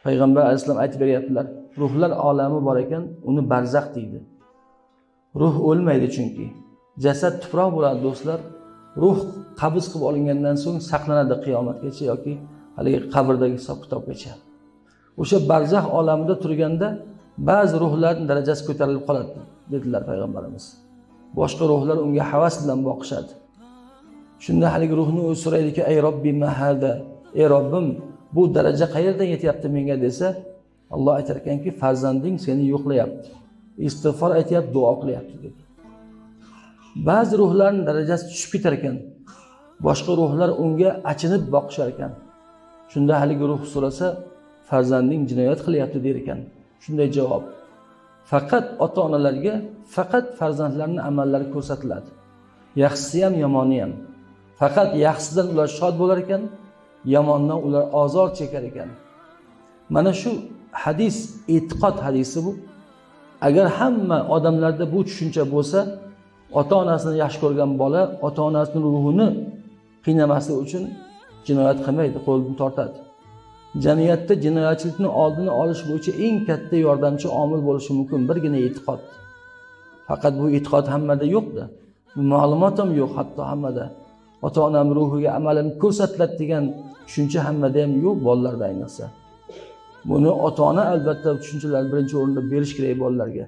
Payg'ambar alayhisalom aytib beryaptilar, ruhlar olami bor ekan, uni barzax deydi. Ruh o'lmaydi chunki. Jasad tuproq bo'ladi do'stlar. Ruh qabz qilib olingandan so'ng saqlanadi qiyomatgacha yoki haligi qabrdagi hisob-kitobgacha. O'sha barzax olamida turganda ba'zi ruhlarning darajasi ko'tarilib qoladi, dedilar payg'ambarimiz. Boshqa ruhlar unga havas bilan boqishadi. Shunda haligi ruhni o'zi so'raydiki, "Ey Robbi ma hada?" Ey Robbim, bu daraja qayerdan yetyapti menga desa, Alloh aytar ekanki, farzanding seni yo'qlayapti. Istig'for aytyapti, duo qilyapti dedi. Ba'zi ruhlarning darajasi tushib ketar ekan. Boshqa ruhlar unga achinib boqishar ekan. Shunda haligi ruh so'rasa, farzanding jinoyat qilyapti der ekan. Shunday javob. Faqat ota-onalarga faqat farzandlarining amallari ko'rsatiladi. Yaxshisi ham, yomoni ham. Faqat yaxshidan ular shod bo'lar ekan, yomondan ular ozor chekar ekan. Mana shu hadis e'tiqod hadisi bu. Agar hamma odamlarda bu tushuncha bo'lsa, ota-onasini yaxshi ko'rgan bola ota-onasining ruhini qiynamaslik uchun jinoyat qilmaydi, qo'lini tortadi. Jamiyatda jinoyatchilikning oldini olish bo'yicha eng katta yordamchi omil bo'lishi mumkin birgina e'tiqod. Faqat bu e'tiqod hammada yo'q-da. Ma'lumot ham yo'q hatto hammada. Ota-onam ruhiga amalim ko'rsatiladi degan tushuncha hammada ham yo'q, bolalarda ayniqsa. Buni ota-ona albatta tushunchalar birinchi o'rinda berish kerak bolalarga.